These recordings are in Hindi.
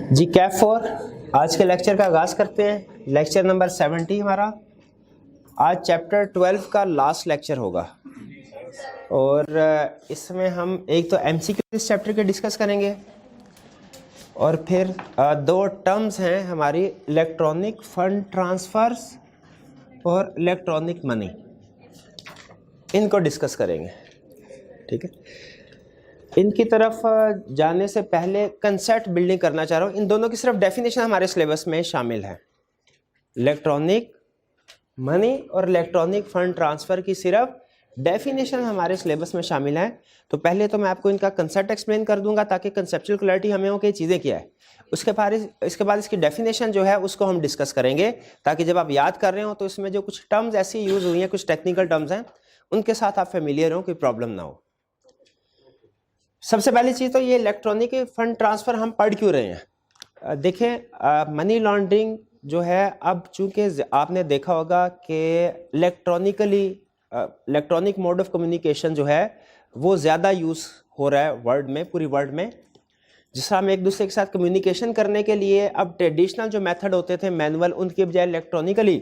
जी कैप 4 आज के लेक्चर का आगाज़ करते हैं। लेक्चर नंबर 70 हमारा आज चैप्टर 12 का लास्ट लेक्चर होगा और इसमें हम एक तो एमसीक्यू इस चैप्टर के डिस्कस करेंगे और फिर दो टर्म्स हैं हमारी इलेक्ट्रॉनिक फंड ट्रांसफर्स और इलेक्ट्रॉनिक मनी, इनको डिस्कस करेंगे। ठीक है, इनकी तरफ जाने से पहले कंसेप्ट बिल्डिंग करना चाह रहा हूँ। इन दोनों की सिर्फ डेफिनेशन हमारे सिलेबस में शामिल है। इलेक्ट्रॉनिक मनी और इलेक्ट्रॉनिक फंड ट्रांसफ़र की सिर्फ डेफिनेशन हमारे सिलेबस में शामिल है। तो पहले तो मैं आपको इनका कंसेप्ट एक्सप्लेन कर दूंगा ताकि कंसेप्चुअल क्लैरिटी हमें हो कि चीज़ें क्या है। इसके बाद इसकी डेफिनेशन जो है उसको हम डिस्कस करेंगे ताकि जब आप याद कर रहे हो तो इसमें जो कुछ टर्म्स ऐसी यूज़ हुई हैं, कुछ टेक्निकल टर्म्स हैं, उनके साथ आप फेमिलियर हो, कोई प्रॉब्लम ना हो। सबसे पहली चीज़ तो ये इलेक्ट्रॉनिक फंड ट्रांसफ़र हम पढ़ क्यों रहे हैं। देखें, मनी लॉन्ड्रिंग जो है अब चूंकि आपने देखा होगा कि इलेक्ट्रॉनिक मोड ऑफ कम्युनिकेशन जो है वो ज़्यादा यूज़ हो रहा है वर्ल्ड में, पूरी वर्ल्ड में। जिससे हम एक दूसरे के साथ कम्युनिकेशन करने के लिए अब ट्रेडिशनल जो मेथड होते थे मैनुअल, उनके बजाय इलेक्ट्रॉनिकली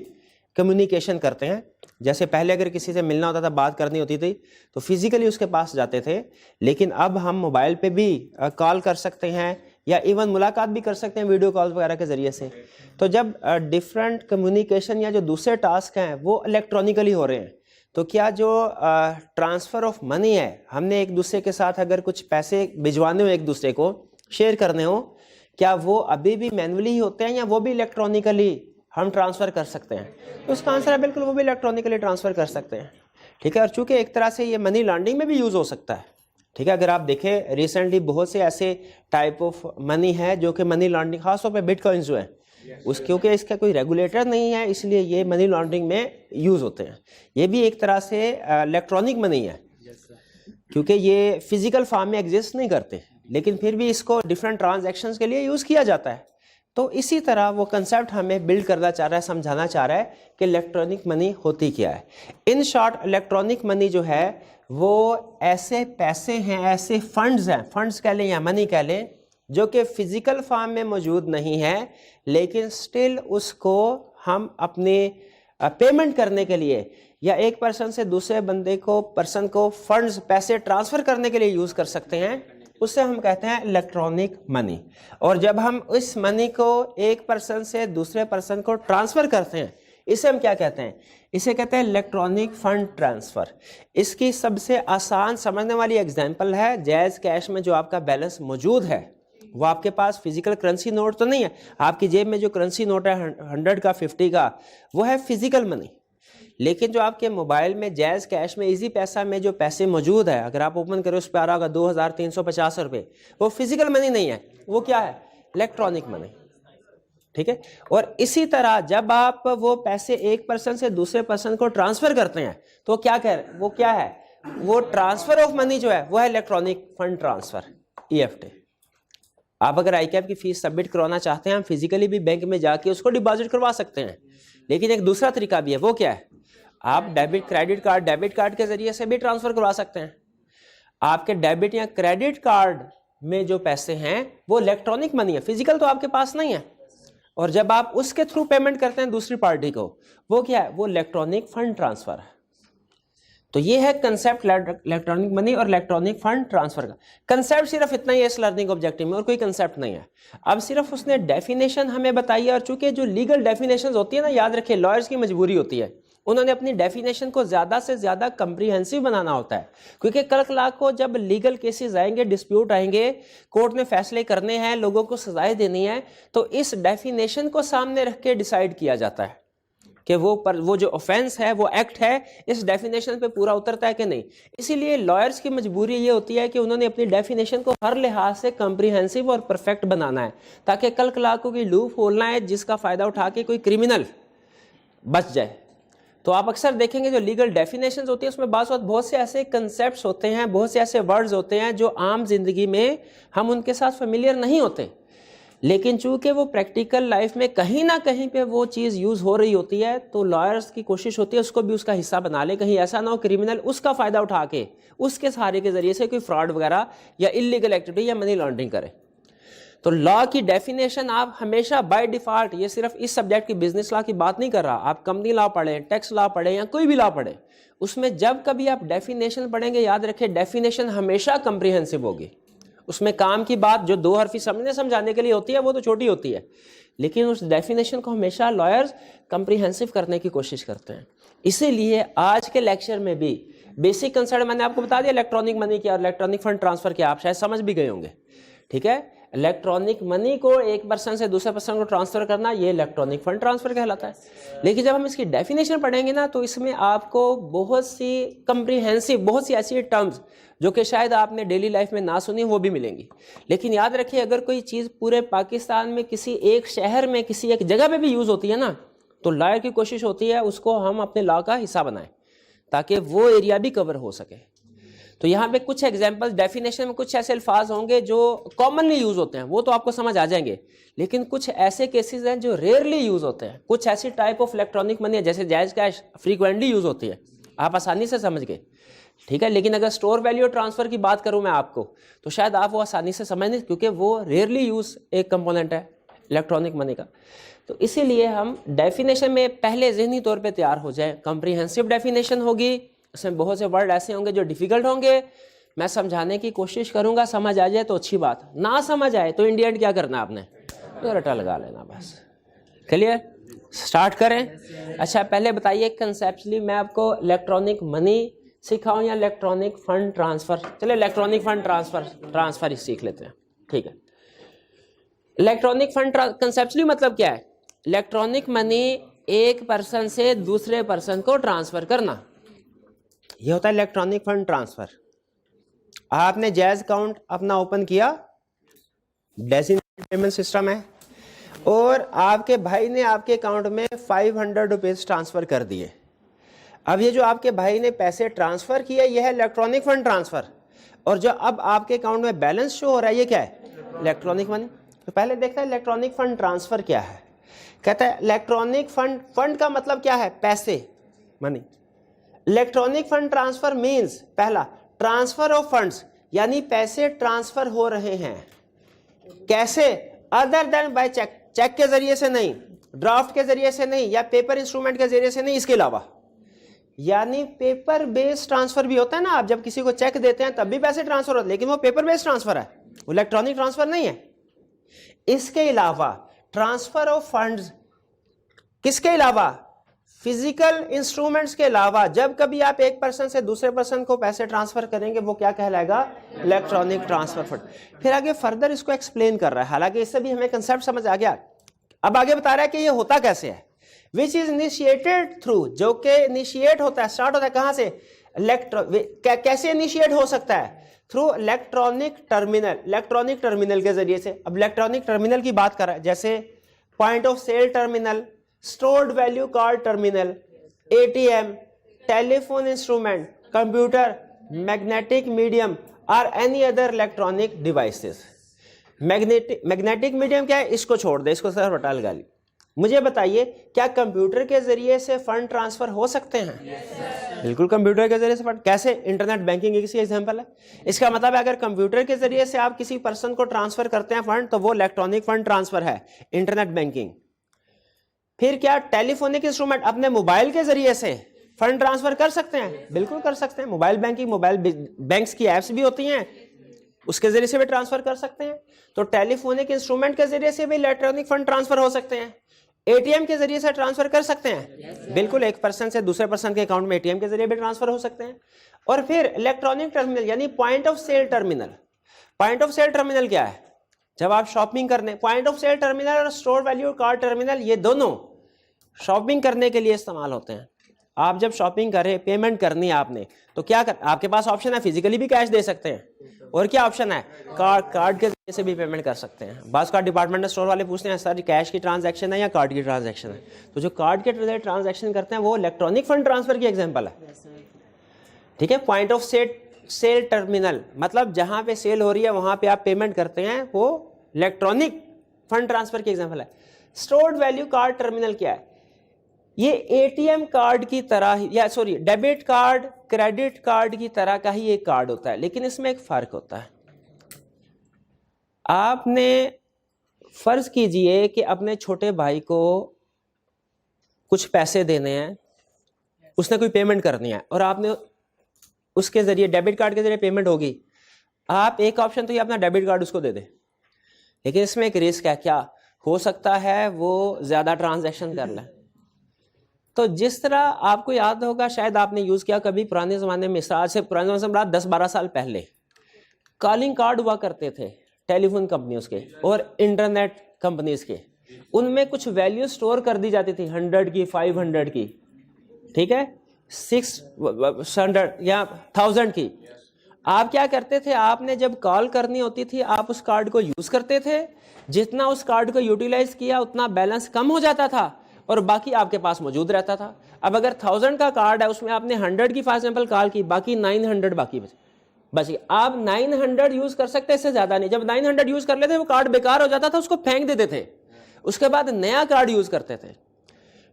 कम्युनिकेशन करते हैं। जैसे पहले अगर किसी से मिलना होता था, बात करनी होती थी तो फिजिकली उसके पास जाते थे, लेकिन अब हम मोबाइल पे भी कॉल कर सकते हैं या इवन मुलाकात भी कर सकते हैं वीडियो कॉल वगैरह के ज़रिए से। तो जब डिफरेंट कम्युनिकेशन या जो दूसरे टास्क हैं वो इलेक्ट्रॉनिकली हो रहे हैं, तो क्या जो ट्रांसफ़र ऑफ मनी है, हमने एक दूसरे के साथ अगर कुछ पैसे भिजवाने हो, एक दूसरे को शेयर करने हो, क्या वो अभी भी मैनुअली ही होते हैं या वो भी इलेक्ट्रॉनिकली हम ट्रांसफ़र कर सकते हैं? तो उसका आंसर है बिल्कुल, वो भी इलेक्ट्रॉनिकली ट्रांसफ़र कर सकते हैं। ठीक है, और चूंकि एक तरह से ये मनी लॉन्ड्रिंग में भी यूज़ हो सकता है। ठीक है, अगर आप देखें रिसेंटली बहुत से ऐसे टाइप ऑफ मनी है जो कि मनी लॉन्ड्रिंग, खासतौर पे बिटकॉइंस जो है क्योंकि इसका कोई रेगुलेटर नहीं है, इसलिए ये मनी लॉन्ड्रिंग में यूज़ होते हैं। ये भी एक तरह से इलेक्ट्रॉनिक मनी है क्योंकि ये फिजिकल फॉर्म में एग्जिस्ट नहीं करते, लेकिन फिर भी इसको डिफरेंट ट्रांजैक्शंस के लिए यूज़ किया जाता है। तो इसी तरह वो कंसेप्ट हमें बिल्ड करना चाह रहा है, समझाना चाह रहा है कि इलेक्ट्रॉनिक मनी होती क्या है। इन शॉर्ट, इलेक्ट्रॉनिक मनी जो है वो ऐसे पैसे हैं, ऐसे फंड्स हैं, फंड्स कह लें या मनी कह लें, जो कि फिजिकल फॉर्म में मौजूद नहीं है, लेकिन स्टिल उसको हम अपने पेमेंट करने के लिए या एक पर्सन से दूसरे पर्सन को फंड्स, पैसे ट्रांसफ़र करने के लिए यूज़ कर सकते हैं। उससे हम कहते हैं इलेक्ट्रॉनिक मनी। और जब हम इस मनी को एक पर्सन से दूसरे पर्सन को ट्रांसफ़र करते हैं, इसे हम क्या कहते हैं? इसे कहते हैं इलेक्ट्रॉनिक फंड ट्रांसफ़र। इसकी सबसे आसान समझने वाली एग्जांपल है जायज़ कैश में जो आपका बैलेंस मौजूद है, वो आपके पास फिजिकल करेंसी नोट तो नहीं है, आपकी जेब में जो करेंसी नोट है 100 का, 50 का, वो है फिजिकल मनी। लेकिन जो आपके मोबाइल में जायज़ कैश में, इजी पैसा में जो पैसे मौजूद है, अगर आप ओपन करें उस पर आ रहा होगा 2350 रुपये, वो फिजिकल मनी नहीं है, वो क्या है? Electronic money. ठीक है, और इसी तरह जब आप वो पैसे एक पर्सन से दूसरे पर्सन को ट्रांसफ़र करते हैं तो क्या है? वो ट्रांसफ़र ऑफ मनी जो है वो है इलेक्ट्रॉनिक फंड ट्रांसफ़र, EFT। आप अगर ICAP की फीस सबमिट करवाना चाहते हैं, हम फिजिकली भी बैंक में जाके उसको डिपॉजिट करवा सकते हैं, लेकिन एक दूसरा तरीका भी है। वो क्या है? आप डेबिट कार्ड के जरिए से भी ट्रांसफ़र करवा सकते हैं। आपके डेबिट या क्रेडिट कार्ड में जो पैसे हैं वो इलेक्ट्रॉनिक मनी है, फिजिकल तो आपके पास नहीं है। और जब आप उसके थ्रू पेमेंट करते हैं दूसरी पार्टी को, वो क्या है? वो इलेक्ट्रॉनिक फंड ट्रांसफ़र है। तो ये है कंसेप्ट इलेक्ट्रॉनिक मनी और इलेक्ट्रॉनिक फंड ट्रांसफर का। कंसेप्ट सिर्फ इतना ही है इस लर्निंग ऑब्जेक्टिव में, और कोई कंसेप्ट नहीं है। अब सिर्फ उसने डेफिनेशन हमें बताई है, और चूंकि जो लीगल डेफिनेशन होती है ना, याद रखिए लॉयर्स की मजबूरी होती है, उन्होंने अपनी डेफिनेशन को ज़्यादा से ज़्यादा कंप्रीहेंसिव बनाना होता है। क्योंकि कल कलाक को जब लीगल केसेस आएंगे, डिस्प्यूट आएंगे, कोर्ट में फैसले करने हैं, लोगों को सजाएं देनी है, तो इस डेफिनेशन को सामने रख के डिसाइड किया जाता है कि वो जो ऑफेंस है, वो एक्ट है, इस डेफिनेशन पे पूरा उतरता है कि नहीं। इसीलिए लॉयर्स की मजबूरी ये होती है कि उन्होंने अपनी डेफिनेशन को हर लिहाज से कॉम्प्रिहेंसिव और परफेक्ट बनाना है, ताकि कल कलाक की लूप होल ना है जिसका फ़ायदा उठा के कोई क्रिमिनल बच जाए। तो आप अक्सर देखेंगे जो लीगल डेफिनेशंस होती है उसमें बहुत से ऐसे कंसेप्ट्स होते हैं, बहुत से ऐसे वर्ड्स होते हैं जो आम जिंदगी में हम उनके साथ फेमिलियर नहीं होते, लेकिन चूंकि वो प्रैक्टिकल लाइफ में कहीं ना कहीं पे वो चीज़ यूज़ हो रही होती है, तो लॉयर्स की कोशिश होती है उसको भी उसका हिस्सा बना ले, कहीं ऐसा ना हो क्रिमिनल उसका फ़ायदा उठा के उसके सहारे के ज़रिए से कोई फ्रॉड वगैरह या इलीगल एक्टिविटी या मनी लॉन्ड्रिंग करे। तो लॉ की डेफिनेशन आप हमेशा बाय डिफॉल्ट, ये सिर्फ इस सब्जेक्ट की बिजनेस लॉ की बात नहीं कर रहा, आप कंपनी लॉ पढ़ें, टैक्स लॉ पढ़ें या कोई भी लॉ पढ़ें, उसमें जब कभी आप डेफिनेशन पढ़ेंगे याद रखें डेफिनेशन हमेशा कम्प्रीहेंसिव होगी। उसमें काम की बात जो दो हरफी समझाने के लिए होती है वो तो छोटी होती है, लेकिन उस डेफिनेशन को हमेशा लॉयर्स कम्प्रीहेंसिव करने की कोशिश करते हैं। इसीलिए आज के लेक्चर में भी बेसिक कंसेप्ट मैंने आपको बता दिया, इलेक्ट्रॉनिक मनी क्या और इलेक्ट्रॉनिक फंड ट्रांसफर क्या, आप शायद समझ भी गए होंगे। ठीक है, इलेक्ट्रॉनिक मनी को एक पर्सन से दूसरे पर्सन को ट्रांसफर करना, ये इलेक्ट्रॉनिक फंड ट्रांसफर कहलाता है। लेकिन जब हम इसकी डेफिनेशन पढ़ेंगे ना, तो इसमें आपको बहुत सी कम्प्रीहेंसिव, बहुत सी ऐसी टर्म्स जो कि शायद आपने डेली लाइफ में ना सुनी वो भी मिलेंगी। लेकिन याद रखिए, अगर कोई चीज़ पूरे पाकिस्तान में किसी एक शहर में किसी एक जगह पे भी यूज़ होती है ना, तो लॉयर की कोशिश होती है उसको हम अपने लॉ का हिस्सा बनाएं ताकि वो एरिया भी कवर हो सके। तो यहाँ पे कुछ एग्जांपल डेफिनेशन में कुछ ऐसे अल्फाज होंगे जो कॉमनली यूज होते हैं, वो तो आपको समझ आ जाएंगे, लेकिन कुछ ऐसे केसेस हैं जो रेयरली यूज होते हैं। कुछ ऐसी टाइप ऑफ इलेक्ट्रॉनिक मनी है जैसे जायज़ कैश फ्रीक्वेंटली यूज होती है, आप आसानी से समझ गए। ठीक है, लेकिन अगर स्टोर वैल्यू ट्रांसफर की बात करूं मैं आपको, तो शायद आप वो आसानी से समझ नहीं, क्योंकि वो रेयरली यूज एक कंपोनेंट है इलेक्ट्रॉनिक मनी का। तो इसीलिए हम डेफिनेशन में पहले ज़हनी तौर पे तैयार हो जाए। कॉम्प्रिहेंसिव डेफिनेशन होगी, उसमें बहुत से वर्ड ऐसे होंगे जो डिफिकल्ट होंगे, मैं समझाने की कोशिश करूंगा, समझ आ जाए तो अच्छी बात, ना समझ आए तो इंडियन क्या करना आपने, तो रटा लगा लेना बस। क्लियर, स्टार्ट करें। अच्छा पहले बताइए कंसेप्चुअली मैं आपको इलेक्ट्रॉनिक मनी सिखाऊं या इलेक्ट्रॉनिक फंड ट्रांसफर? चले इलेक्ट्रॉनिक फंड ट्रांसफर ही सीख लेते हैं। ठीक है, इलेक्ट्रॉनिक फंड कंसेप्चुअली मतलब क्या है? इलेक्ट्रॉनिक मनी एक पर्सन से दूसरे पर्सन को ट्रांसफर करना, ये होता है इलेक्ट्रॉनिक फंड ट्रांसफर। आपने जायज़ अकाउंट अपना ओपन किया, डेजिग्नेटेड पेमेंट सिस्टम है, और आपके भाई ने आपके अकाउंट में 500 रुपीज़ ट्रांसफ़र कर दिए। अब ये जो आपके भाई ने पैसे ट्रांसफ़र किए, यह है इलेक्ट्रॉनिक फंड ट्रांसफ़र, और जो अब आपके अकाउंट में बैलेंस शो हो रहा है ये क्या है? Electronic money. तो पहले देखते हैं इलेक्ट्रॉनिक फंड ट्रांसफ़र क्या है। कहता है इलेक्ट्रॉनिक फंड का मतलब क्या है? पैसे, money. Electronic fund transfer means, पहला ट्रांसफर ऑफ फंड्स, यानी पैसे ट्रांसफर हो रहे हैं। कैसे? Other than by cheque, cheque के जरिए से नहीं, ड्राफ्ट के जरिए से नहीं, या पेपर इंस्ट्रूमेंट के जरिए से नहीं, इसके अलावा। यानी पेपर बेस्ड ट्रांसफर भी होता है ना, आप जब किसी को चेक देते हैं तब भी पैसे ट्रांसफर होते हैं, लेकिन वो पेपर बेस्ड ट्रांसफर है, वो इलेक्ट्रॉनिक ट्रांसफर नहीं है। इसके अलावा ट्रांसफर ऑफ फंड्स, किसके अलावा? फिजिकल इंस्ट्रूमेंट्स के अलावा जब कभी आप एक पर्सन से दूसरे पर्सन को पैसे ट्रांसफर करेंगे वो क्या कहलाएगा? Electronic transfer fund. फिर आगे फर्दर इसको एक्सप्लेन कर रहा है, हालांकि इससे भी हमें कंसेप्ट समझ आ गया। अब आगे बता रहा है कि ये होता कैसे है। विच इज इनिशिएटेड थ्रू, जो कि इनिशिएट होता है, स्टार्ट होता है कहां से? कैसे इनिशिएट हो सकता है? Through electronic terminal, electronic terminal के जरिए से। अब इलेक्ट्रॉनिक टर्मिनल की बात कर रहा है, जैसे point of sale terminal, stored value card terminal, ATM, telephone instrument, computer, magnetic medium और any other electronic devices. Magnetic medium क्या है? इसको छोड़ दे, इसको सिर्फ हटा लगा ली। मुझे बताइए, क्या कंप्यूटर के जरिए से फंड ट्रांसफर हो सकते हैं? बिल्कुल कंप्यूटर के जरिए से फंड। कैसे? इंटरनेट बैंकिंग एक एग्जांपल है। इसका मतलब है अगर कंप्यूटर के जरिए से आप किसी पर्सन को ट्रांसफर करते हैं फंड, तो वो इलेक्ट्रॉनिक फंड ट्रांसफर है, इंटरनेट बैंकिंग। फिर क्या? टेलीफोनिक इंस्ट्रूमेंट, अपने मोबाइल के जरिए से फंड ट्रांसफर कर सकते हैं? बिल्कुल कर सकते हैं। मोबाइल बैंकिंग, मोबाइल बैंक्स की एप्स भी होती हैं, उसके जरिए से भी ट्रांसफर कर सकते हैं। तो टेलीफोनिक इंस्ट्रूमेंट के जरिए से भी इलेक्ट्रॉनिक फंड ट्रांसफर हो सकते हैं। एटीएम के जरिए से ट्रांसफर कर सकते हैं, बिल्कुल, एक पर्सन से दूसरे पर्सन के अकाउंट में एटीएम के जरिए भी ट्रांसफर हो सकते हैं। और फिर इलेक्ट्रॉनिक टर्मिनल, यानी point of sale terminal. Point of sale terminal क्या है? जब आप शॉपिंग करने, पॉइंट ऑफ सेल टर्मिनल और स्टोर वैल्यू कार्ड टर्मिनल, ये दोनों शॉपिंग करने के लिए इस्तेमाल होते हैं। आप जब शॉपिंग करें, पेमेंट करनी है आपने, तो क्या कर, आपके पास ऑप्शन है फिजिकली भी कैश दे सकते हैं, और क्या ऑप्शन है? कार्ड के जरिए से भी पेमेंट कर सकते हैं। बास का डिपार्टमेंट स्टोर वाले पूछते हैं सर कैश की ट्रांजैक्शन है या कार्ड की ट्रांजैक्शन है? तो जो कार्ड के जरिए ट्रांजैक्शन करते हैं वो इलेक्ट्रॉनिक फंड ट्रांसफर की एग्जांपल है। ठीक है, पॉइंट ऑफ सेल टर्मिनल मतलब जहां पे सेल हो रही है वहां पे आप पेमेंट करते हैं, वो इलेक्ट्रॉनिक फंड ट्रांसफर की एग्जांपल है। स्टोर्ड वैल्यू कार्ड टर्मिनल क्या है? ये एटीएम कार्ड की तरह ही, या sorry debit card, credit card की तरह का ही एक कार्ड होता है, लेकिन इसमें एक फर्क होता है। आपने फर्ज कीजिए कि अपने छोटे भाई को कुछ पैसे देने हैं, उसने कोई पेमेंट करनी है और आपने उसके जरिए डेबिट कार्ड के जरिए पेमेंट होगी। आप एक ऑप्शन तो ये अपना डेबिट कार्ड उसको दे दे, लेकिन इसमें एक रिस्क है, क्या हो सकता है वो ज्यादा ट्रांजैक्शन कर ले। तो जिस तरह आपको याद होगा, शायद आपने यूज किया कभी पुराने जमाने में, आज से पुराने जमाने में 10-12 साल पहले कॉलिंग कार्ड हुआ करते थे टेलीफोन कंपनियों के और इंटरनेट कंपनीज के। उनमें कुछ वैल्यू स्टोर कर दी जाती थी 100 की, 500 की, ठीक है, 600 या 1000 की। आप क्या करते थे, आपने जब कॉल करनी होती थी आप उस कार्ड को यूज करते थे, जितना उस कार्ड को यूटिलाइज किया उतना बैलेंस कम हो जाता था और बाकी आपके पास मौजूद रहता था। अब अगर 1000 का कार्ड है, उसमें आपने 100 की फॉर एग्जांपल कॉल की, बाकी 900 बाकी बच गया। आप 900 यूज कर सकते, इससे ज्यादा नहीं। जब 900 यूज कर लेते वो कार्ड बेकार हो जाता था, उसको फेंक देते थे, उसके बाद नया कार्ड यूज करते थे।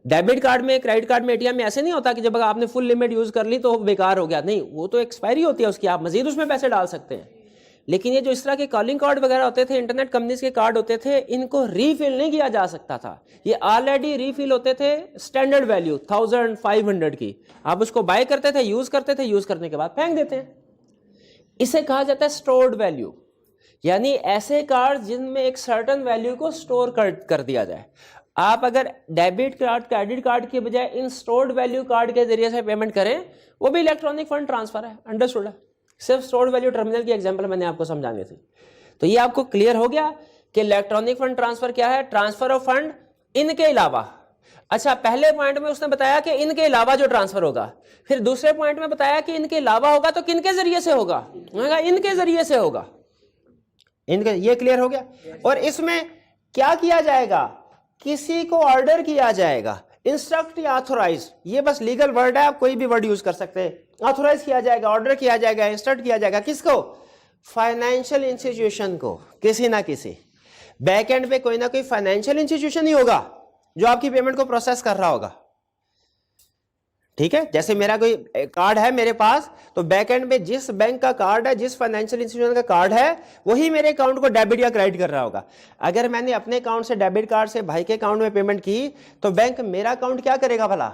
डेबिट कार्ड में, क्रेडिट कार्ड में, एटीएम में ऐसे नहीं होता कि जब आपने फुल लिमिट यूज कर ली तो बेकार हो गया, नहीं, वो तो एक्सपायरी होती है उसकी, आप मजीद उसमें पैसे डाल सकते हैं। लेकिन ये जो इस तरह के कॉलिंग कार्ड वगैरह होते थे, इंटरनेट कंपनीज के कार्ड होते थे, इनको रीफिल नहीं किया जा सकता था। ये ऑलरेडी रीफिल होते थे स्टैंडर्ड वैल्यू 1000, 500 की। आप उसको बाय करते थे, यूज करते थे, यूज करने के बाद फेंक देते हैं। इसे कहा जाता है स्टोर्ड वैल्यू, यानी ऐसे कार्ड जिनमें एक सर्टेन वैल्यू को स्टोर कर दिया जाए। आप अगर डेबिट कार्ड, क्रेडिट कार्ड के बजाय इन स्टोर्ड वैल्यू कार्ड के जरिए से पेमेंट करें, वो भी इलेक्ट्रॉनिक फंड ट्रांसफर है, अंडरस्टूड है। सिर्फ स्टोर्ड वैल्यू टर्मिनल की एग्जांपल मैंने आपको समझानी थी। तो ये आपको क्लियर हो गया कि इलेक्ट्रॉनिक फंड ट्रांसफर क्या है, ट्रांसफर ऑफ फंड इनके अलावा। अच्छा, पहले पॉइंट में उसने बताया कि इनके अलावा जो ट्रांसफर होगा, फिर दूसरे पॉइंट में बताया कि इनके अलावा होगा तो किनके जरिए से होगा, इनके जरिए से होगा, इनके। ये क्लियर हो गया। और इसमें क्या किया जाएगा, किसी को ऑर्डर किया जाएगा, इंस्ट्रक्ट या ऑथोराइज, ये बस लीगल वर्ड है, आप कोई भी वर्ड यूज कर सकते हैं। ऑथोराइज किया जाएगा, ऑर्डर किया जाएगा, इंस्ट्रक्ट किया जाएगा, किसको, फाइनेंशियल इंस्टीट्यूशन को, किसी ना किसी बैक एंड पे कोई ना कोई फाइनेंशियल इंस्टीट्यूशन ही होगा जो आपकी पेमेंट को प्रोसेस कर रहा होगा, ठीक है। जैसे मेरा कोई कार्ड है मेरे पास, तो बैक एंड में जिस बैंक का कार्ड है, जिस फाइनेंशियल इंस्टीट्यूशन का कार्ड है, वही मेरे अकाउंट को डेबिट या क्रेडिट कर रहा होगा। अगर मैंने अपने अकाउंट से डेबिट कार्ड से भाई के अकाउंट में पेमेंट की, तो बैंक मेरा अकाउंट क्या करेगा भला,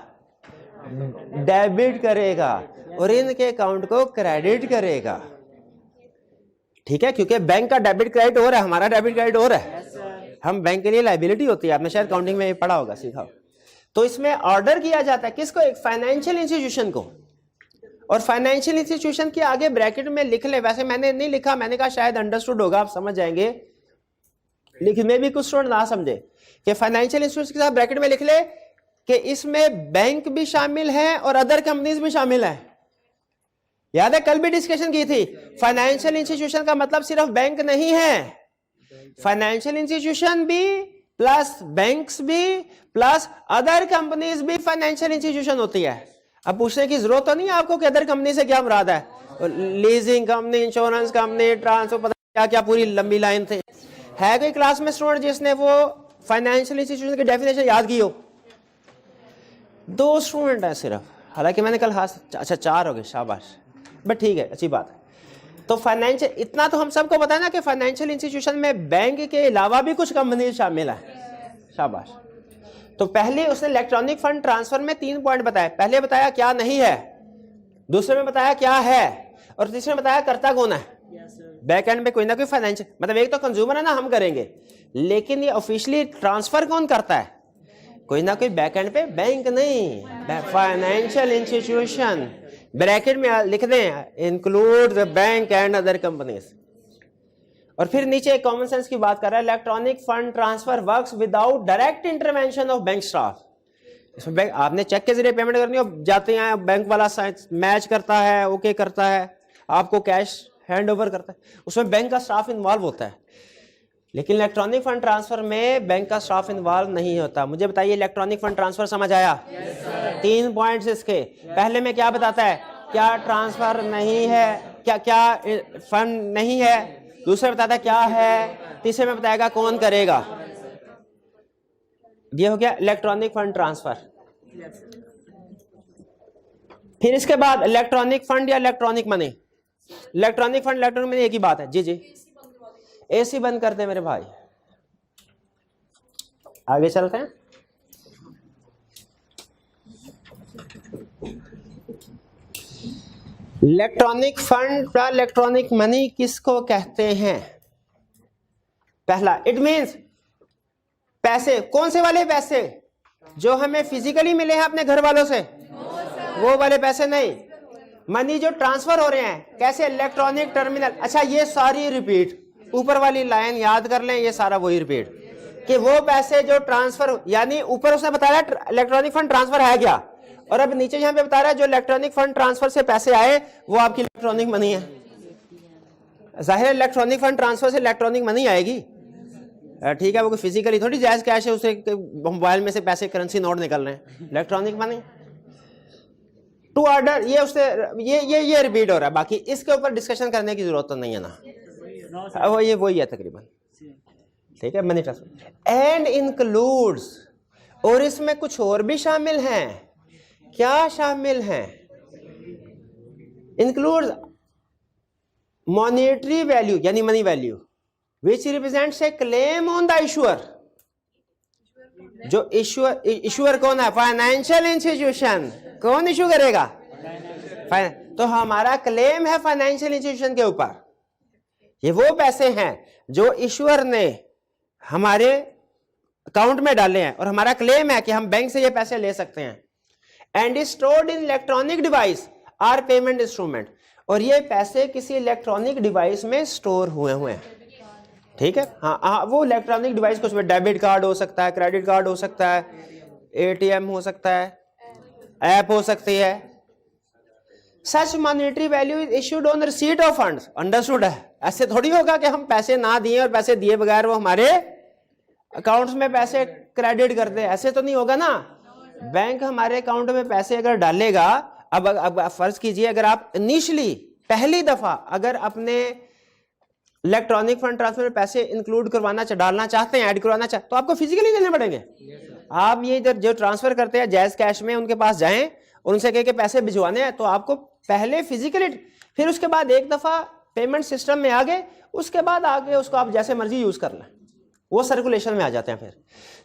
डेबिट करेगा और इनके अकाउंट को क्रेडिट करेगा, ठीक है। क्योंकि बैंक का डेबिट क्रेडिट हो रहा है, हमारा डेबिट क्रेडिट हो रहा है, हम बैंक के लिए लायबिलिटी होती है, आपने शायद अकाउंटिंग में पढ़ा होगा, सीखा हो। तो इसमें ऑर्डर किया जाता है किसको, एक फाइनेंशियल इंस्टीट्यूशन को। और फाइनेंशियल इंस्टीट्यूशन के आगे ब्रैकेट में लिख ले, वैसे मैंने नहीं लिखा, मैंने कहा शायद अंडरस्टूड होगा, आप समझ जाएंगे, लेकिन मैं भी कुछ स्टूडेंट ना समझे कि फाइनेंशियल इंस्टीट्यूशन के साथ ब्रैकेट में लिख ले कि इसमें बैंक भी शामिल है और अदर कंपनीज भी शामिल है। याद है कल भी डिस्कशन की थी, फाइनेंशियल इंस्टीट्यूशन का मतलब सिर्फ बैंक नहीं है, फाइनेंशियल इंस्टीट्यूशन भी प्लस बैंक्स भी प्लस अदर कंपनीज भी फाइनेंशियल इंस्टीट्यूशन होती है। अब पूछने की जरूरत तो नहीं है आपको कि अदर कंपनी से क्या मुराद है, leasing company, insurance company, transfer, पता क्या क्या पूरी लंबी लाइन थी। है कोई क्लास में स्टूडेंट जिसने वो फाइनेंशियल इंस्टीट्यूशन की डेफिनेशन याद की हो? 2 स्टूडेंट है सिर्फ, हालांकि मैंने कल हाथ, अच्छा 4 हो गए, शाबाश, बट ठीक है, अच्छी बात है। तो फाइनेंशियल, इतना तो हम सबको पता है ना कि फाइनेंशियल इंस्टीट्यूशन में बैंक के अलावा भी कुछ कंपनी शामिल है, शाबाश। तो पहले उसने इलेक्ट्रॉनिक फंड ट्रांसफर में 3 पॉइंट बताए, पहले बताया क्या नहीं है, दूसरे में बताया क्या है, और तीसरे में बताया करता कौन है। बैक एंड में कोई ना कोई फाइनेंशियल, मतलब एक तो कंज्यूमर है ना, हम करेंगे, लेकिन ये ऑफिशियली ट्रांसफर कौन करता है, कोई ना कोई बैक एंड पे, बैंक नहीं, फाइनेंशियल इंस्टीट्यूशन। ब्रैकेट में लिख दें include the bank and other companies. और फिर नीचे एक कॉमन सेंस की बात कर रहा है, electronic fund transfer works without direct intervention of bank staff. इसमें बैंक, आपने चेक के जरिए पेमेंट करनी हो, जाते हैं बैंक वाला मैच करता है, ओके करता है, आपको कैश हैंड ओवर करता है, उसमें बैंक का स्टाफ इन्वॉल्व होता है। लेकिन इलेक्ट्रॉनिक फंड ट्रांसफर में बैंक का स्टाफ इन्वॉल्व नहीं होता। मुझे बताइए इलेक्ट्रॉनिक फंड ट्रांसफर समझ आया? 3 पॉइंट्स इसके। पहले में क्या बताता है, क्या ट्रांसफर नहीं है, क्या क्या फंड नहीं है, दूसरे बताता है क्या है, तीसरे में बताएगा कौन करेगा। ये हो गया इलेक्ट्रॉनिक फंड ट्रांसफर। फिर इसके बाद इलेक्ट्रॉनिक फंड या electronic money. Electronic fund, electronic money एक ही बात है। जी जी, एसी बंद कर दे मेरे भाई, आगे चलते हैं। इलेक्ट्रॉनिक फंड या इलेक्ट्रॉनिक मनी किसको कहते हैं? पहला, इट मींस पैसे। कौन से वाले पैसे? जो हमें फिजिकली मिले हैं अपने घर वालों से, वो वाले पैसे नहीं। मनी जो ट्रांसफर हो रहे हैं, कैसे? Electronic terminal. अच्छा, ये सारी रिपीट, ऊपर वाली लाइन याद कर लें, ये सारा वही रिपीट कि वो पैसे जो ट्रांसफर, यानी ऊपर उसने बताया इलेक्ट्रॉनिक फंड ट्रांसफर है क्या, और अब नीचे यहां पे बता रहा है जो इलेक्ट्रॉनिक फंड ट्रांसफर से पैसे आए वो आपकी इलेक्ट्रॉनिक मनी है। जाहिर है इलेक्ट्रॉनिक फंड ट्रांसफर से इलेक्ट्रॉनिक मनी आएगी, ठीक है। वो फिजिकली थोड़ी जायज कैश है, उसे मोबाइल में से पैसे करेंसी नोट निकल रहे हैं, इलेक्ट्रॉनिक मनी। टू ऑर्डर, ये उससे ये रिपीट हो रहा है, बाकी इसके ऊपर डिस्कशन करने की जरूरत तो नहीं है ना, वो ये वही है तकरीबन, ठीक है। मनी ट्रांसफर एंड इंक्लूड्स, और इसमें कुछ और भी शामिल हैं। क्या शामिल हैं? इंक्लूड्स मॉनेटरी वैल्यू यानी money value which represents A claim on the issuer. जो इशूअर कौन है? Financial institution. कौन इशू करेगा? तो हमारा क्लेम है फाइनेंशियल इंस्टीट्यूशन के ऊपर। ये वो पैसे हैं जो इशूअर ने हमारे अकाउंट में डाले हैं और हमारा क्लेम है कि हम बैंक से ये पैसे ले सकते हैं। And is stored in electronic device or payment instrument, और ये पैसे किसी इलेक्ट्रॉनिक डिवाइस में स्टोर हुए हैं, ठीक है। हाँ, वो इलेक्ट्रॉनिक डिवाइस कुछ में डेबिट कार्ड हो सकता है, क्रेडिट कार्ड हो सकता है, एटीएम हो सकता है, ऐप हो सकती है। Such monetary value is issued on receipt of funds. Understood है? ऐसे थोड़ी होगा कि हम पैसे ना दिए और पैसे दिए बगैर वो हमारे अकाउंट्स में पैसे क्रेडिट कर दे, ऐसे तो नहीं होगा ना। बैंक हमारे अकाउंट में पैसे अगर डालेगा, अब फर्ज कीजिए अगर आप इनिशियली पहली दफा अगर अपने इलेक्ट्रॉनिक फंड ट्रांसफर में पैसे इंक्लूड करवाना डालना चाहते हैं, ऐड करवाना चाहते, तो आपको फिजिकली देने पड़ेंगे। आप ये इधर जो ट्रांसफर करते हैं जायज कैश में, उनके पास जाएं और उनसे कह के पैसे भिजवाने हैं, तो आपको पहले फिजिकली, फिर उसके बाद एक दफा पेमेंट सिस्टम में आ गए, उसके बाद आगे उसको आप जैसे मर्जी यूज कर लें, वो सर्कुलेशन में आ जाते हैं। फिर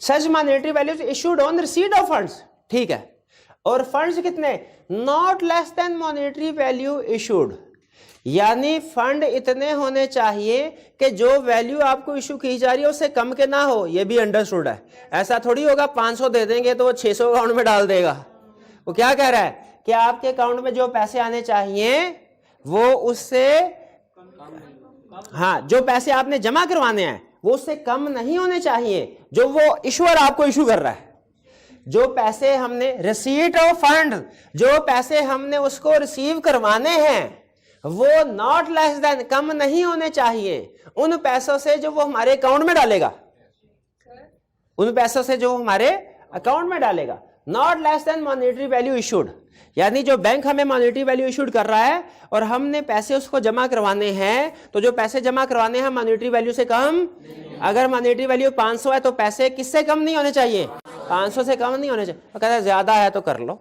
such monetary values issued on receipt of funds, ठीक है। और फंड्स कितने? Not less than monetary value issued, यानी फंड इतने होने चाहिए कि जो वैल्यू आपको इशू की जा रही है उससे कम के ना हो। ये भी अंडरस्टूड है। ऐसा थोड़ी होगा 500 दे देंगे तो वो 600 अकाउंट में डाल देगा। वो क्या कह रहा है कि आपके अकाउंट में जो पैसे आने चाहिए वो उससे, हाँ, जो पैसे आपने जमा करवाने हैं वो उससे कम नहीं होने चाहिए जो वो इशूअर आपको इशू कर रहा है। जो पैसे हमने रिसीट ऑफ फंड, जो पैसे हमने उसको रिसीव करवाने हैं वो नॉट लेस देन, कम नहीं होने चाहिए उन पैसों से जो वो हमारे अकाउंट में डालेगा, उन पैसों से जो हमारे अकाउंट में डालेगा। Not less than monetary value issued, यानी जो बैंक हमें मॉनेटरी वैल्यू इशूड कर रहा है और हमने पैसे उसको जमा करवाने हैं, तो जो पैसे जमा करवाने हैं मॉनेटरी वैल्यू से कम। अगर मॉनेटरी वैल्यू 500 है तो पैसे किससे कम नहीं होने चाहिए? 500 से कम नहीं होने चाहिए। कहता है ज्यादा है तो कर लो,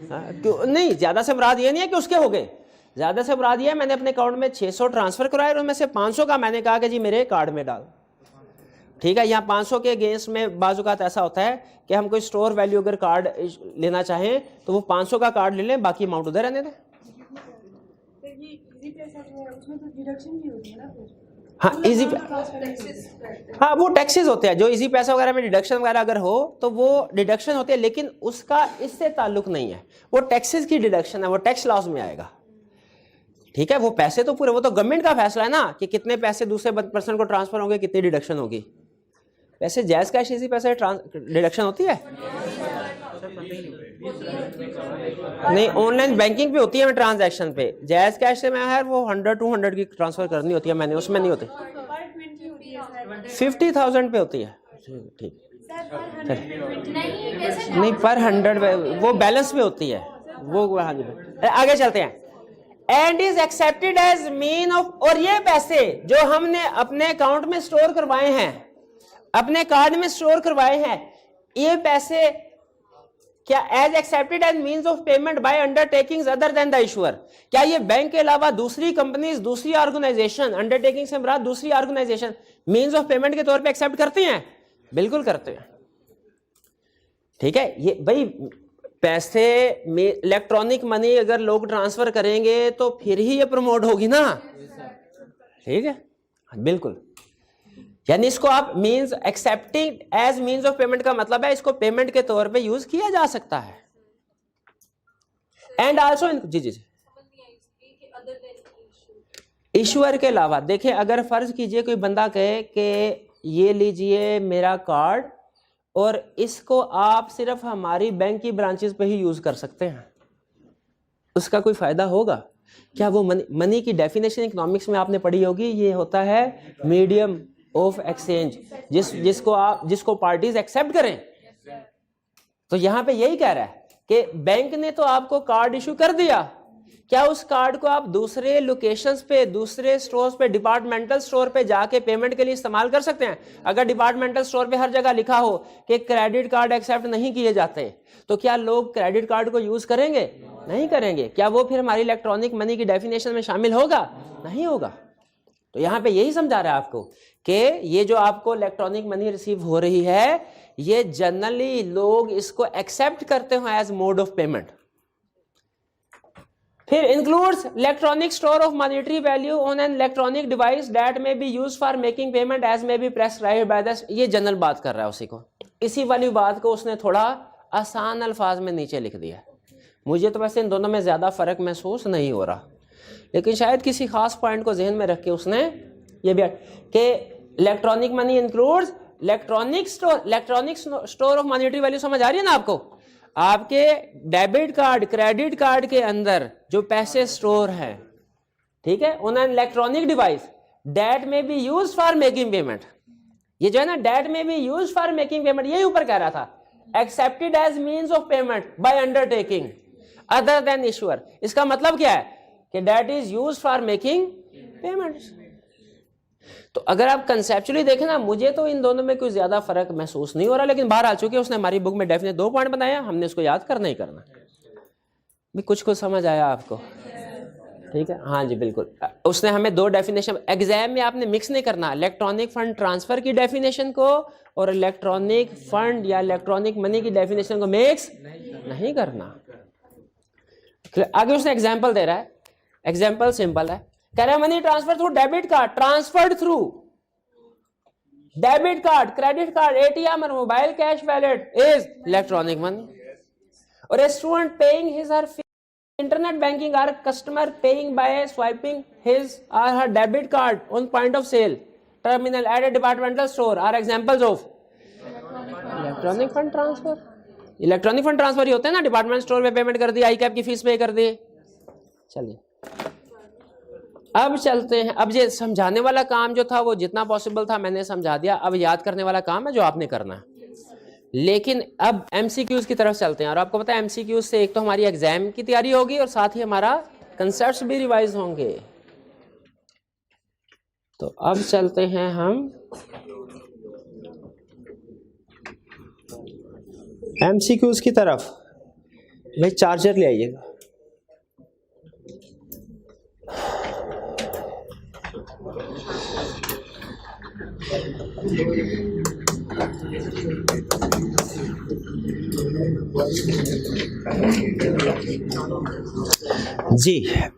क्यों नहीं? ज्यादा से मुराद ये नहीं है कि उसके हो गए, ज्यादा से मुराद ये है मैंने अपने अकाउंट में 600 ट्रांसफर कराए और उनमें से 500 का मैंने कहा कि जी मेरे कार्ड में डाल, ठीक है। यहाँ 500 के अगेंस्ट में बाजुकात ऐसा होता है कि हम कोई स्टोर वैल्यू अगर कार्ड लेना चाहें तो वो 500 का कार्ड ले लें, बाकी अमाउंट उधर रहने दें। हाँ, इजी, हाँ वो टैक्सेस होते हैं जो इजी पैसा वगैरह में डिडक्शन वगैरह अगर हो तो वो डिडक्शन होते हैं, लेकिन उसका इससे ताल्लुक नहीं है, वो टैक्सेस की डिडक्शन है, वो टैक्स लॉस में आएगा, ठीक है। वो पैसे तो पूरे, वो तो गवर्नमेंट का फैसला है ना कि कितने पैसे दूसरे पर्सन को ट्रांसफर होंगे, कितनी डिडक्शन होगी। वैसे जायज कैश इसी पैसे डिडक्शन होती है नहीं, ऑनलाइन बैंकिंग पे होती है, मैं ट्रांजैक्शन पे। जायज कैश से मैं है वो 100-200 की ट्रांसफर करनी होती है मैंने, उसमें नहीं होती। 50,000 पे होती है, ठीक नहीं, पर 100 वो बैलेंस पे होती है वो। आगे चलते हैं। And is accepted as mean of, और ये पैसे जो हमने अपने अकाउंट में स्टोर करवाए हैं, अपने कार्ड में स्टोर करवाए हैं, ये पैसे क्या as accepted as means of payment by undertakings other than the issuer, क्या ये बैंक के अलावा दूसरी कंपनीज, दूसरी ऑर्गेनाइजेशन, अंडरटेकिंग से मुराद दूसरी ऑर्गेनाइजेशन मीन्स ऑफ पेमेंट के तौर पे एक्सेप्ट करती हैं? बिल्कुल करते हैं। ठीक है, ये भाई पैसे में इलेक्ट्रॉनिक मनी अगर लोग ट्रांसफर करेंगे तो फिर ही ये प्रमोट होगी ना। ठीक है, बिल्कुल। यानी इसको आप means accepting as means of payment का मतलब है इसको पेमेंट के तौर पे यूज किया जा सकता है। एंड आल्सो जी जी इश्यूअर के अलावा देखिए, अगर फर्ज कीजिए कोई बंदा कहे कि ये लीजिए मेरा कार्ड और इसको आप सिर्फ हमारी बैंक की ब्रांचेस पे ही यूज कर सकते हैं, उसका कोई फायदा होगा क्या? वो मनी की डेफिनेशन इकोनॉमिक्स में आपने पढ़ी होगी, ये होता है मीडियम ऑफ एक्सचेंज, जिसको पार्टीज एक्सेप्ट करें। तो यहां पे यही कह रहा है कि बैंक ने तो आपको कार्ड इशू कर दिया, क्या उस कार्ड को आप दूसरे लोकेशंस पे, दूसरे स्टोर्स पे, डिपार्टमेंटल स्टोर पे जाके पेमेंट के लिए इस्तेमाल कर सकते हैं? अगर डिपार्टमेंटल स्टोर पे हर जगह लिखा हो कि क्रेडिट कार्ड एक्सेप्ट नहीं किए जाते, तो क्या लोग क्रेडिट कार्ड को यूज करेंगे? नहीं करेंगे। क्या वो फिर हमारी इलेक्ट्रॉनिक मनी की डेफिनेशन में शामिल होगा? नहीं होगा। तो यहाँ पे यही समझा रहा है आपको कि ये जो आपको इलेक्ट्रॉनिक मनी रिसीव हो रही है, ये जनरली लोग इसको एक्सेप्ट करते हो एज मोड ऑफ पेमेंट। फिर includes electronic store of monetary value on an electronic device that may be used for making payment as may be prescribed by the. ये जनरल बात कर रहा है उसी को, इसी वाली बात को उसने थोड़ा आसान अल्फाज में नीचे लिख दिया। मुझे तो वैसे इन दोनों में ज्यादा फर्क महसूस नहीं हो रहा, लेकिन शायद किसी खास पॉइंट को जहन में रख के उसने ये भी कि electronic money includes electronic store of monetary value. समझ आ रही है ना आपको? आपके डेबिट कार्ड, क्रेडिट कार्ड के अंदर जो पैसे स्टोर हैं, ठीक है, on an electronic device that may be used for making payment. ये जो है ना, that may be used for making payment, यही ऊपर कह रहा था। Accepted as means of payment by undertaking other than issuer. इसका मतलब क्या है कि that is used for making payment. तो अगर आप कंसेप्चुअली देखें ना, मुझे तो इन दोनों में कोई ज्यादा फर्क महसूस नहीं हो रहा, लेकिन बाहर आ चुके उसने हमारी बुक में डेफिनेट 2 पॉइंट बनाया, हमने इसको याद करना ही करना। भी कुछ समझ आया आपको? ठीक है, हाँ जी बिल्कुल। उसने हमें 2 डेफिनेशन, एग्जाम में आपने मिक्स नहीं करना इलेक्ट्रॉनिक फंड ट्रांसफर की डेफिनेशन को और इलेक्ट्रॉनिक फंड या इलेक्ट्रॉनिक मनी की डेफिनेशन को मिक्स नहीं करना। आगे उसने एग्जाम्पल दे रहा है, एग्जाम्पल सिंपल है, कह रहा है money transfer through debit card, transferred through debit card, credit card, ATM और mobile cash wallet is electronic money. और a student paying his or internet banking are customer paying by swiping his or her debit card on point of sale, terminal, at a departmental store are examples of electronic fund transfer. Electronic fund transfer ही होते हैं ना, डिपार्टमेंट स्टोर में पेमेंट कर दी, आई कैप की फीस पे कर दी। चलिए अब चलते हैं। अब ये समझाने वाला काम जो था वो जितना पॉसिबल था मैंने समझा दिया, अब याद करने वाला काम है जो आपने करना है। लेकिन अब एमसीक्यूज की तरफ चलते हैं, और आपको पता है एमसीक्यूज से एक तो हमारी एग्जाम की तैयारी होगी और साथ ही हमारा कंसेप्ट्स भी रिवाइज होंगे। तो अब चलते हैं हम एमसीक्यूज की तरफ। भाई चार्जर ले आइएगा। जी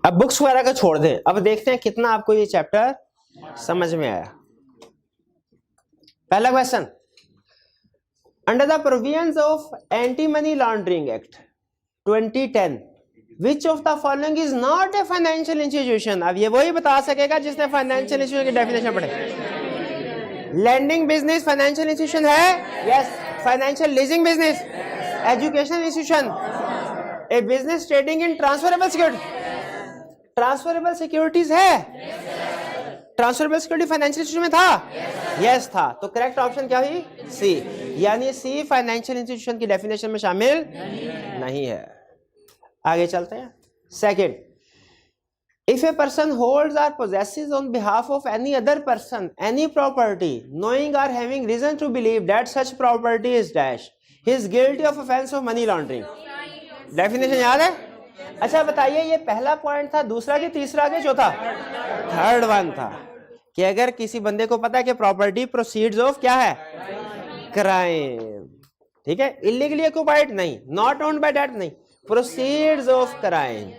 अब बुक्स वगैरह का छोड़ दें, अब देखते हैं कितना आपको ये चैप्टर समझ में आया। पहला question, under the provisions of anti money laundering act 2010 which of the following is not a financial institution. अब ये वही बता सकेगा जिसने फाइनेंशियल इंस्टीट्यूशन की डेफिनेशन पढ़े। लैंडिंग बिजनेस फाइनेंशियल इंस्टीट्यूशन है? Yes. Financial leasing business, education institution, a business trading in transferable security, transferable securities है? ट्रांसफरेबल सिक्योरिटी फाइनेंशियल इंस्टीट्यूशन में था? यस था। तो करेक्ट ऑप्शन क्या हुई? सी, यानी सी फाइनेंशियल इंस्टीट्यूशन की डेफिनेशन में शामिल नहीं है। आगे चलते हैं। Second, if a person holds or possesses on behalf of any other person any property knowing or having reason to believe that such property is dash, he is guilty of offense of money laundering। Definition याद है? अच्छा बताइए, ये पहला पॉइंट था, दूसरा कि तीसरा कि चौथा? थर्ड वन था कि अगर किसी बंदे को पता है कि प्रॉपर्टी प्रोसीड्स ऑफ क्या है, क्राइम, ठीक है। इलीगली ऑक्युपाइड नहीं, नॉट ओन्ड बाय डेट नहीं, proceeds of crime,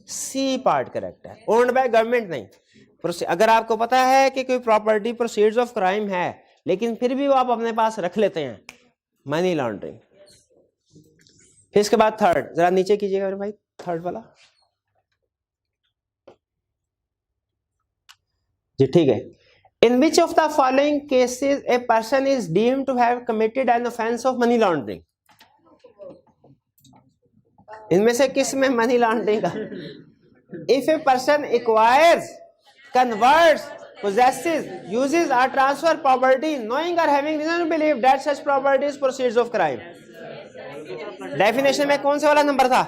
C part correct है। ओन्ड बाय गवर्नमेंट नहीं। अगर आपको पता है कि कोई प्रॉपर्टी प्रोसीड्स ऑफ क्राइम है लेकिन फिर भी वो आप अपने पास रख लेते हैं, मनी लॉन्ड्रिंग। फिर इसके बाद थर्ड, जरा नीचे कीजिएगा मेरे भाई, थर्ड वाला जी, ठीक है। In which of the following cases a person is deemed to have committed an offense of money laundering? इनमें से किस में मनी लॉन्ड्रिंग का? If a person acquires, converts, possesses, uses or transfer property knowing or having reason to believe that such property is proceeds of crime. Definition में कौन से वाला नंबर था?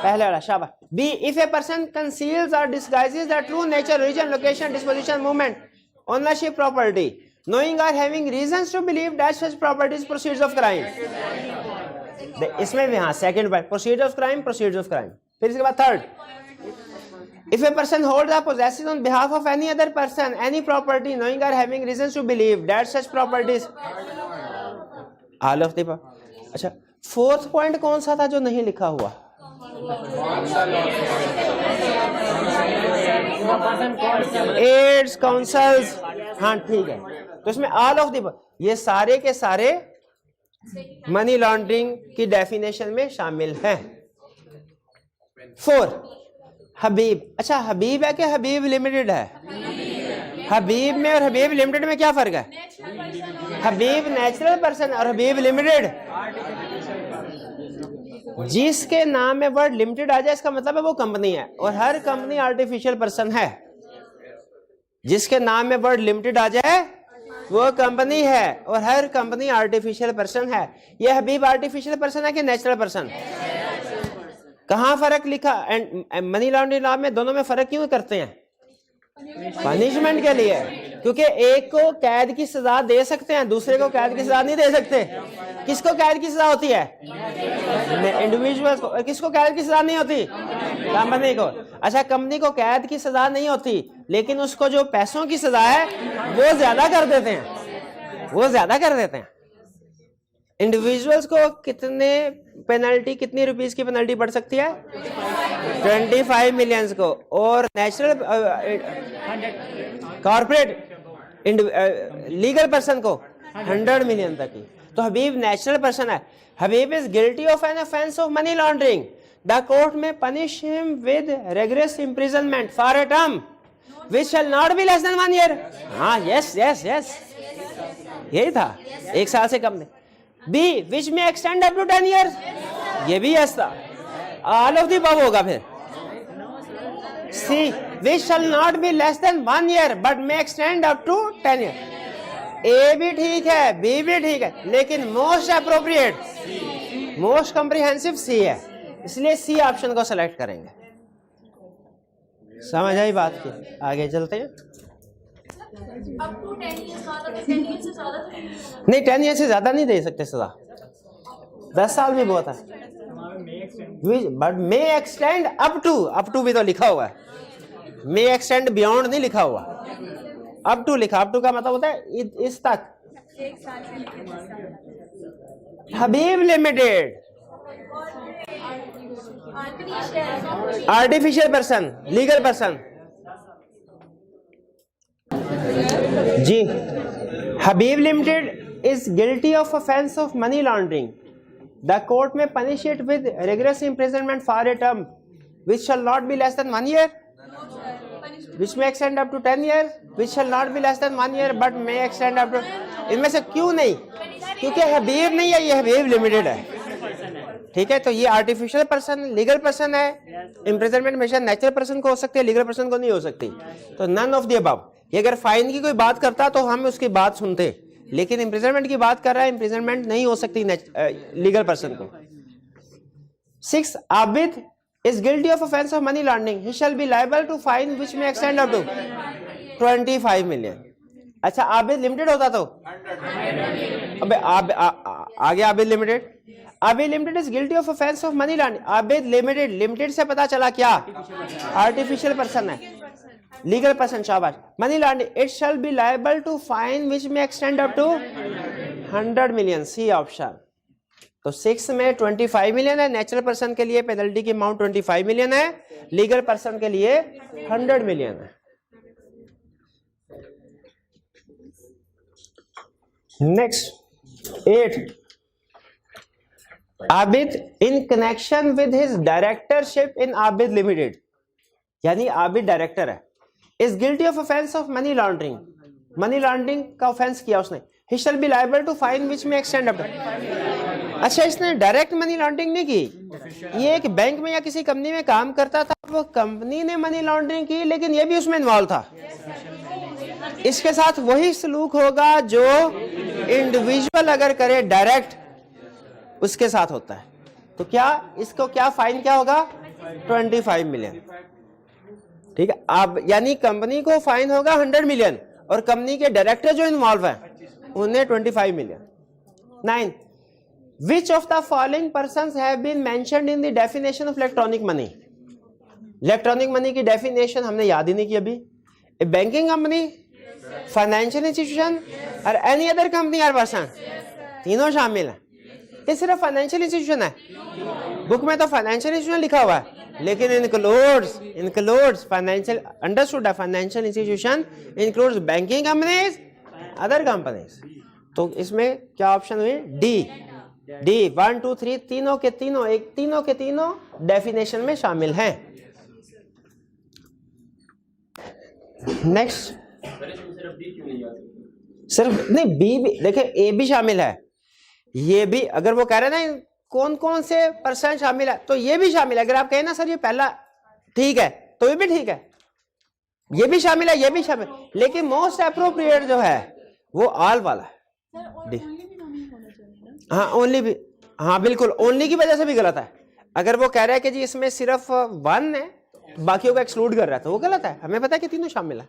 पहले वाला, शाबाश। B, if a person conceals or disguises the true nature, region, location, disposition, movement, ownership, property, knowing or having reasons to believe that such property is proceeds of crime. इसमें भी हाँ, second bar proceeds of crime, proceeds of crime। फिर इसके बाद third, if a person holds or possesses on behalf of any other person any property knowing or having reasons to believe that such property is all of the above। अच्छा, फोर्थ पॉइंट कौन सा था जो नहीं लिखा हुआ? एड्स, काउंसल्स, हाँ ठीक है। तो इसमें ऑल ऑफ द, ये सारे के सारे मनी लॉन्ड्रिंग की डेफिनेशन में शामिल हैं। फोर, हबीब। अच्छा, हबीब है कि हबीब लिमिटेड है? हबीब में और हबीब लिमिटेड में क्या फर्क है? हबीब नेचुरल पर्सन और हबीब लिमिटेड, जिसके नाम में वर्ड लिमिटेड आ जाए इसका मतलब है वो कंपनी है, और हर कंपनी आर्टिफिशियल पर्सन है। जिसके नाम में वर्ड लिमिटेड आ जाए वो कंपनी है, और हर कंपनी आर्टिफिशियल पर्सन है। ये हबीब आर्टिफिशियल पर्सन है कि नेचुरल पर्सन? कहां फर्क लिखा? एंड मनी लॉन्ड्रिंग लॉ में दोनों में फर्क क्यों करते हैं? पनिशमेंट के लिए, क्योंकि एक को कैद की सजा दे सकते हैं, दूसरे को कैद की सजा नहीं दे सकते। किसको कैद की सजा होती है? इंडिविजुअल को। और किसको कैद की सजा नहीं होती? कंपनी को। अच्छा, कंपनी को कैद की सजा नहीं होती, लेकिन उसको जो पैसों की सजा है वो ज्यादा कर देते हैं, वो ज्यादा कर देते हैं। इंडिविजुअल्स को कितने पेनल्टी, कितनी रुपीस की पेनल्टी पड़ सकती है? 25 मिलियंस को, और नेचुरल कॉर्पोरेट लीगल पर्सन को 100 मिलियन तक की। तो हबीब नेचुरल पर्सन है। Habib is guilty of an offence of money laundering. The court may punish him with rigorous imprisonment for a term which shall not be less than 1 year. हाँ, यस यस यस, यही था, 1 साल से कम नहीं। B, which may extend up to 10 years, ये भी यस था। ऑल ऑफ द अबव होगा फिर। C, which shall not be less than 1 year but may extend up to 10 year. A भी ठीक है, बी भी ठीक है, लेकिन most appropriate, most comprehensive C है, इसलिए सी ऑप्शन को सेलेक्ट करेंगे। समझ आई बात की? आगे चलते हैं। नहीं, 10 ईयर से ज्यादा नहीं दे सकते सजा, 10 साल भी बहुत है। But may extend up to भी तो लिखा हुआ है, मे एक्सटेंड बियॉन्ड नहीं लिखा हुआ, अप टू लिखा। अप टू का मतलब होता है इस तक। Habib limited artificial person, legal person जी। Habib limited is guilty of offence of money laundering. The court may punish it with rigorous imprisonment for a term which shall not be less than 1 year, which may extend up to 10 years, which shall not be less than 1 year but may extend up to। इनमें से क्यों नहीं? क्योंकि हबीब नहीं है, ये हबीब लिमिटेड है, ठीक है। तो ये आर्टिफिशियल पर्सन, लीगल पर्सन है। इम्प्रिजनमेंट हमेशा नेचुरल पर्सन को हो सकती है, लीगल पर्सन को नहीं हो सकती। तो नन ऑफ द अबव। ये अगर फाइन की कोई बात करता तो हम उसकी बात सुनते, लेकिन इम्प्रिजनमेंट की बात कर रहा है, इम्प्रिजनमेंट नहीं हो सकती लीगल पर्सन को। 6, Abid is guilty of offense of money laundering. He shall be liable to fine which may extend up to 25 million। अच्छा, आबिद लिमिटेड होता तो अबे आगे Abid limited. Abid limited is guilty of offence of money laundering. Abid limited, limited से पता चला क्या? आर्टिफिशियल पर्सन है, लीगल पर्सन, शाबाश। Money laundering, it shall be liable to fine which may extend up to 100 million, C option. तो 6 में 25 मिलियन है, नेचुरल पर्सन के लिए पेनल्टी की अमाउंट 25 मिलियन है, लीगल पर्सन के लिए 100 मिलियन है। Next 8, Abid in connection with his directorship in Abid limited, यानी आबिद डायरेक्टर है, is guilty of offence of money laundering, money laundering का ऑफेंस किया उसने, he shall be liable to fine which may extend up. अच्छा, इसने डायरेक्ट मनी लॉन्ड्रिंग नहीं की, ये एक बैंक में या किसी कंपनी में काम करता था, वो कंपनी ने मनी लॉन्ड्रिंग की लेकिन ये भी उसमें इन्वॉल्व था, इसके साथ वही सलूक होगा जो इंडिविजुअल अगर करे डायरेक्ट उसके साथ होता है। तो क्या इसको क्या फाइन क्या होगा, 25 मिलियन। ठीक है, अब यानी कंपनी को फाइन होगा 100 मिलियन और कंपनी के डायरेक्टर जो इन्वॉल्व है उन्हें 25 million. 9, which of the following persons have been mentioned in the definition of electronic money. Electronic money की डेफिनेशन हमने याद ही नहीं की अभी। A banking company, financial institution और एनी अदर कंपनी और पर्सन, तीनों शामिल है। ये सिर्फ फाइनेंशियल इंस्टीट्यूशन है, बुक में तो फाइनेंशियल इंस्टीट्यूशन लिखा हुआ है, लेकिन includes financial, understood है, financial institution includes banking companies, other companies। तो इसमें क्या ऑप्शन हुई, डी 1 2 3 तीनों के तीनों डेफिनेशन में शामिल हैं। नेक्स्ट, सिर्फ नहीं, बी भी देखे, ए भी शामिल है, ये भी, अगर वो कह रहे हैं ना कौन कौन से पर्सन शामिल है तो ये भी शामिल है। अगर आप कहें ना सर ये पहला ठीक है तो ये भी ठीक है, ये भी शामिल है, ये भी शामिल, लेकिन मोस्ट अप्रोप्रिएट जो है वो ऑल वाला है। हाँ ओनली भी, हाँ बिल्कुल, ओनली की वजह से भी गलत है। अगर वो कह रहा है कि जी इसमें सिर्फ 1 है, बाकियों को एक्सक्लूड कर रहा है, तो वो गलत है। हमें पता है कि तीनों शामिल है।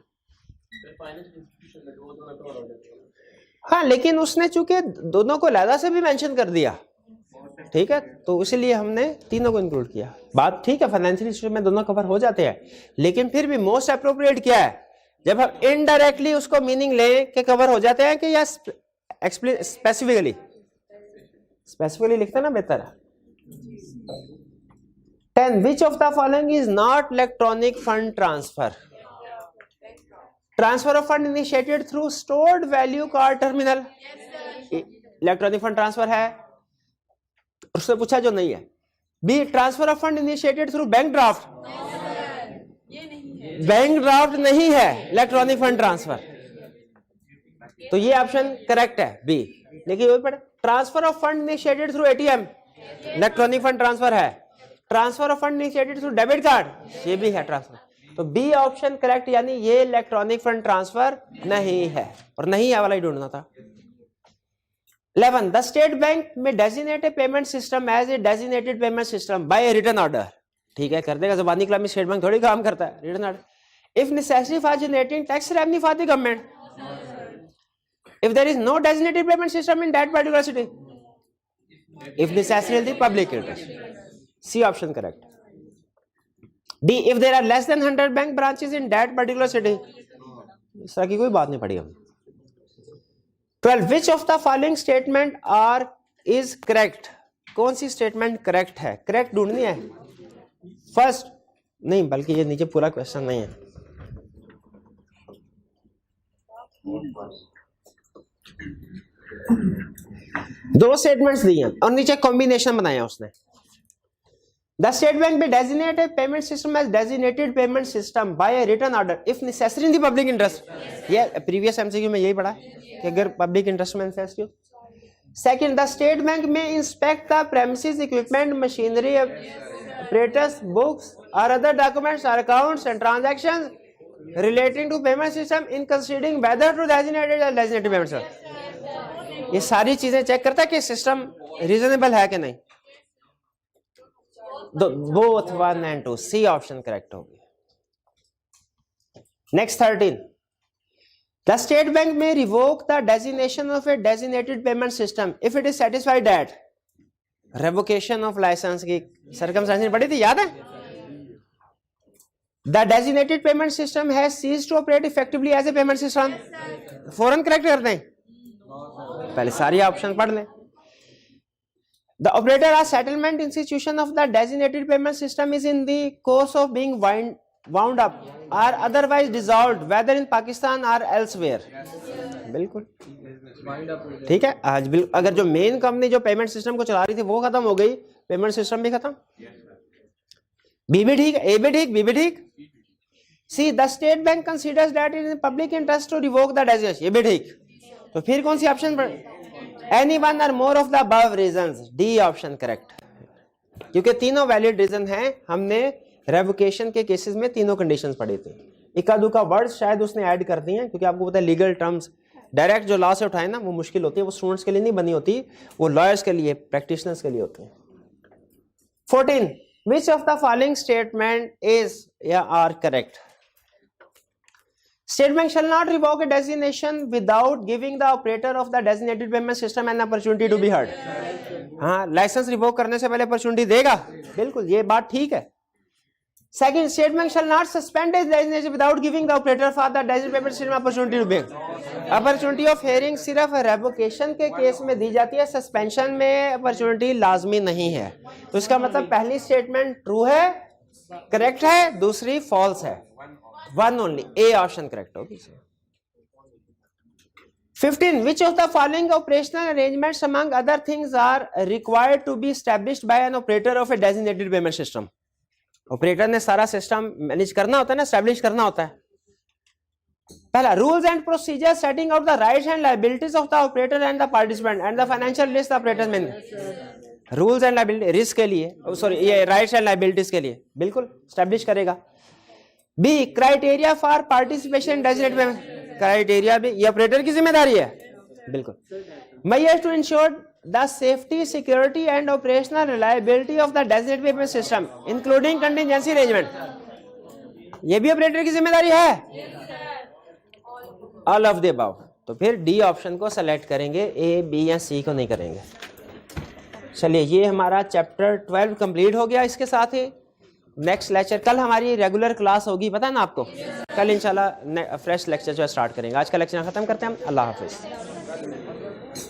हाँ, लेकिन उसने चूंकि दोनों को अलग से भी मेंशन कर दिया, ठीक है, तो इसलिए हमने तीनों को इंक्लूड किया। बात ठीक है, फाइनेंशियल इंस्टीट्यूशन में दोनों कवर हो जाते हैं, लेकिन फिर भी मोस्ट अप्रोप्रिएट क्या है, जब हम इनडायरेक्टली उसको मीनिंग लें कि कवर हो जाते हैं कि या स्पेसिफिकली लिखते हैं ना, बेहतर है। 10, which of the following is not electronic fund transfer. Transfer of fund initiated through stored value card terminal, electronic fund transfer है, उसने पूछा जो नहीं है। B, transfer of fund initiated through bank draft, bank draft नहीं है इलेक्ट्रॉनिक फंड ट्रांसफर, तो ये ऑप्शन करेक्ट है बी। देखिए वही पढ़े, transfer of fund initiated through ATM, electronic fund transfer है। Transfer of fund initiated through debit card, ये भी है ट्रांसफर, तो बी ऑप्शन करेक्ट, यानी ये इलेक्ट्रॉनिक फंड ट्रांसफर नहीं है, और नहीं है वाला ही ढूंढना था। 11, the State Bank may designate a payment system as a designated payment system by a written order. ठीक है, कर देगा, ज़बानी कलाम में स्टेट बैंक थोड़ी काम करता है, written order. If necessary for generating tax revenue for the government, if there is no designated payment system in that particular city, if necessary in the public interest, C option correct। D, if there are less than 100 bank branches in that particular city, इस तरह की कोई बात नहीं पड़ी हम। 12, which of the following statement are is correct, कौन सी स्टेटमेंट करेक्ट है, करेक्ट ढूंढनी है। फर्स्ट नहीं, बल्कि ये नीचे पूरा क्वेश्चन नहीं है, दो स्टेटमेंट्स दी हैं और नीचे कॉम्बिनेशन बनाया उसने। The State Bank may designate a payment system as designated payment system by a written order if necessary in the public interest. ये प्रीवियस एमसीक्यू में यही पढ़ा है कि अगर पब्लिक इंटरेस्ट में नेसेसरी हो। Second, the State Bank may inspect the premises, equipment, machinery, apparatus, books or other documents or accounts and transactions relating to payment system in considering whether to designate or designated payment system। ये सारी चीजें चेक करता है कि सिस्टम रीजनेबल है कि नहीं। Both 1 and 2, C option correct होगी। Next 13, the State Bank may revoke the designation of a designated payment system if it is satisfied that. Revocation of licence की सर्कमस्टेंसेस पढ़ी थी, याद है। The designated payment system has ceased to operate effectively as a payment system, फौरन करेक्ट करते हैं। पहले सारी ऑप्शन पढ़ लें। The operator or settlement institution of the designated payment system is in the course of being wound up or otherwise dissolved, whether in Pakistan or elsewhere. बिल्कुल ठीक है। आज अगर जो मेन कंपनी जो पेमेंट सिस्टम को चला रही थी वो खत्म हो गई, पेमेंट सिस्टम भी खत्म। बी भी ठीक, ए भी ठीक, बी भी ठीक। C the State Bank considers that it is public interest to revoke the designation, ये भी ठीक। तो फिर कौन सी ऑप्शन पर? Any one or more of the above reasons, D option correct, क्योंकि तीनों वैलिड रीजन हैं। हमने रेवोकेशन के केसेस में तीनों कंडीशंस पढ़ी थी। इक्का दुक्का वर्ड्स शायद उसने ऐड कर दिए हैं, क्योंकि आपको पता है लीगल टर्म्स डायरेक्ट जो लॉ से उठाए ना वो मुश्किल होती है, वो स्टूडेंट्स के लिए नहीं बनी होती, वो लॉयर्स के लिए, प्रैक्टिशनर्स के लिए होती है। 14 which of the following statement is या are correct? State Bank shall not revoke a designation without giving the operator of the designated payment system an opportunity to be heard. हाँ, लाइसेंस रिवोक करने से पहले अपॉर्चुनिटी देगा, बिल्कुल ये बात ठीक है। Second, State Bank shall not suspend its designation without giving the operator for the designated payment system opportunity to be heard. Opportunity of hearing सिर्फ रेवोकेशन के केस में दी जाती है, सस्पेंशन में अपॉर्चुनिटी लाजमी नहीं है। तो इसका मतलब पहली स्टेटमेंट ट्रू है, करेक्ट है, दूसरी फॉल्स है। One only, A option correct होगी। 15 which of the following operational arrangements among other things are required to be established by an operator of a designated payment system? Operator ने सारा सिस्टम मैनेज करना होता है ना, एस्टैब्लिश करना होता है। पहला, rules and procedure setting out the rights and liabilities of the operator and the participant and the financial risk the operator में। रूल्स एंड लायबिलिटी, रिस्क के लिए, सॉरी ये राइट्स एंड लायबिलिटीज के लिए बिल्कुल एस्टैब्लिश करेगा। B, criteria for participation designated payment, criteria भी ये ऑपरेटर की जिम्मेदारी है, बिल्कुल। Measures to ensure the safety, security and operational reliability of the designated payment system including contingency arrangement, ये भी ऑपरेटर की जिम्मेदारी है। All of the above. तो फिर डी ऑप्शन को सेलेक्ट करेंगे, ए बी या सी को नहीं करेंगे। चलिए ये हमारा चैप्टर 12 कंप्लीट हो गया। इसके साथ ही नेक्स्ट लेक्चर, कल हमारी रेगुलर क्लास होगी, पता है ना आपको। कल इंशाल्लाह फ्रेश लेक्चर जो है स्टार्ट करेंगे। आज का लेक्चर खत्म करते हैं हम। अल्लाह हाफिज।